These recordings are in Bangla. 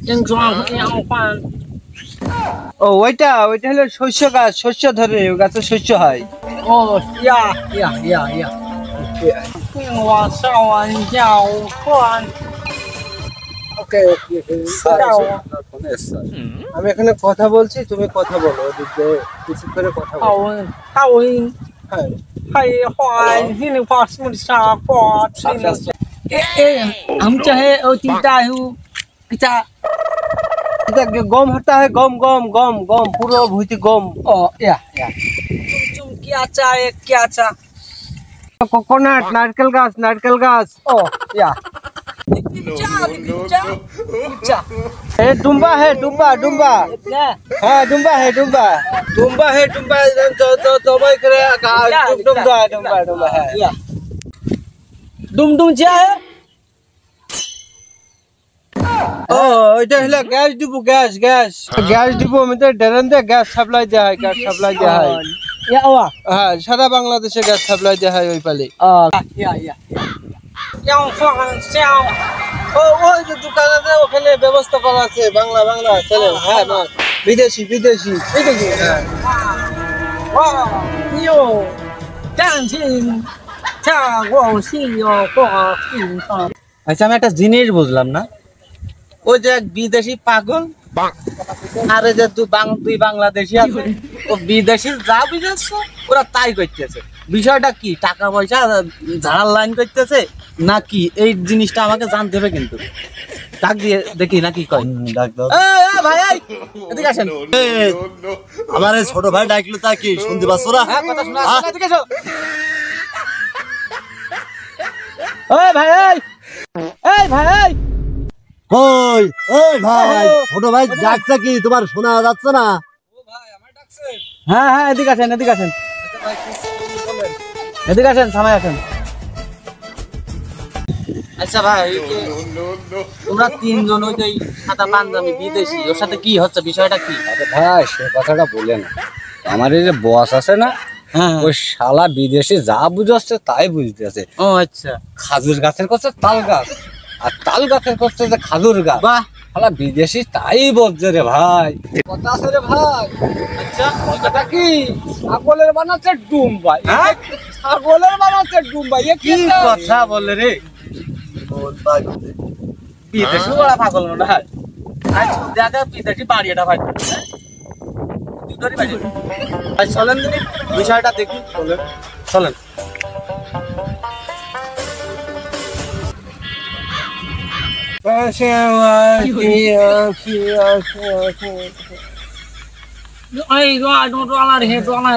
硬装要换。ও ওইটা ওইটা হলো শস্য গাছ, শস্য ধরে ওই গাছে শস্য হয়।哦呀，跟我上完要换。OK， আমি এখানে কথা বলছি, তুমি কথা বলো, ওদিকে কিছু করে কথা বলো।好音，হ্যাঁ还换你那花什么啥花？आमच्या हे तिथं आहे किता এটা গম হতা হয়, গম গম গম গম পুরো ভুইতে গম। या तुम क्या चाहे क्या चा কোকোনাট, নারকেল গাছ, নারকেল গাছ। या এ ডুম্বা হে, ডুম্বা ডুম্বা। হ্যাঁ ডুম্বা হে, ডুম্বা ডুম্বা হে, ডুম্বা জবাই করে ডুম্বা ডুম্বা ডুম্বা। হ্যাঁ डुम क्या है ও এটা হলো gas depot, gas gas gas depot মধ্যে ডেরেন্দে গ্যাস সাপ্লাই দেওয়া হয়, গ্যাস সাপ্লাই দেওয়া হয়। या वा হ্যাঁ সারা বাংলাদেশে গ্যাস সাপ্লাই দেওয়া হয় ওই পালে। या要换香ও ওই যে দোকান আছে ওখানে ব্যবস্থা করা আছে, বাংলা বাংলা চলে। হ্যাঁ না বিদেশি বিদেশি বিদেশি। হ্যাঁ哇哟感情恰我心有过平常 আচ্ছা আমি একটা জিনিস বুঝলাম না, ওই যে এক বিদেশি পাগল আর এই যে দুই বাংলাদেশি আছে, ও বিদেশি যা বুঝেছে ওরা তাই করতেছে। বিষয়টা কি, টাকা পয়সা ঝাড়ার লাইন করতেছে নাকি? এই জিনিসটা আমাকে জানতে হবে কিন্তু। ডাক দিয়ে দেখি নাকি কয়। ভাই এদিকে আসেন। আমার এই ছোট ভাই ডাকলো তা কি শুনতে পাচ্ছ না? হ্যাঁ কথা শোনা আসছে, এদিকে এসো। এই ভাই এই ভাই কই ওই ভাই, ছোট ভাই ডাকছে কি তোমার শোনা যাচ্ছে না? হ্যাঁ হ্যাঁ এদিকে আসেন, এদিকে আসেন, এদিকে আসেন, সামনে আসেন। আচ্ছা ভাই তোমরা তিনজন ওই যে সাদা পাঞ্জাবি বিদেশি, ওর সাথে কি হচ্ছে, বিষয়টা কি? ভাই সে কথাটা বলে না, আমার এই যে বস আছে না, হ্যাঁ ওই শালা বিদেশি যা বুঝাচ্ছে তাই বুঝতেছে। ও আচ্ছা খাজুর গাছের করছে তাল গাছ, আর তাল গাছের করছে যে খাজুর গাছ। বাহ শালা বিদেশি তাই বলছে রে ভাই। কথা আছে রে ভাই। আচ্ছা কথাটা কি, ছাগলের বানাচ্ছে ডুম্বা, হ্যাঁ? ছাগলের বানাচ্ছে ডুম্বা। এ কি কথা বলে রে, বিদেশি বড়া পাগল না ভাই। আচ্ছা দেখা বিদেশি বাড়িটা ভাই ভাই চলেন দিদি বিষয়টা দেখি। চলেন চলেন।哎呀装了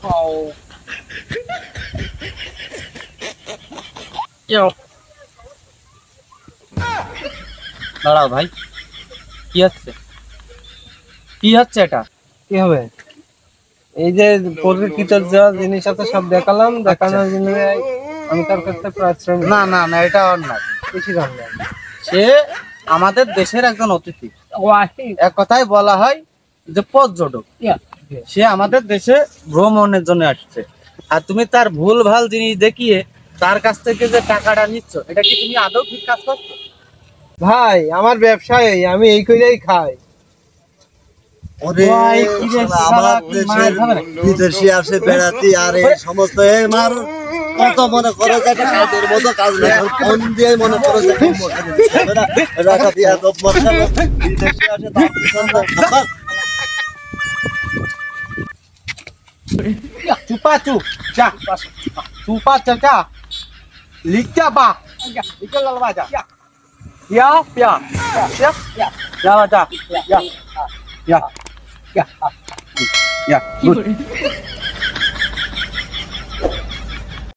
好有দাঁড়াও ভাই, কি হচ্ছে, কি হচ্ছে এটা? কি হবে? এই যে প্রকৃত যা জিনিস আছে সব দেখালাম, দেখানোর জন্য আমি তার কাছে প্রাশ্রম। না না না এটা অন্যায়। বেশি দাম নেই। সে আমাদের দেশের একজন অতিথি, वाही এক কথায় বলা হয় যে পর্যটক। या সে আমাদের দেশে ভ্রমণের জন্য আসছে, আর তুমি তার ভুল ভাল জিনিস দেখিয়ে তার কাছ থেকে যে টাকাটা নিচ্ছ, এটা কি তুমি আদৌ ঠিক কাজ করছো? ভাই আমার ব্যবসায় আমি এই করেই খাই। ওরে ভাই, কি রে, শালা, শালা, আমার কি মার দেশের খাবে না? বিদেশি আসে বেড়াতে আর এই সমস্ত মার কত মনে করো যে একটা কাজের মতো কাজ না, ফোন দিয়ে মনে করো যে রাখা দিয়ে বিদেশি আসে তার পিছনে খাবার। চুপা চুপ যা, চুপা চা লিখা বা লিখে লালবা যা ইয়া পিয়া ইয়া যা যা ইয়া ইয়া ইয়া ইয়া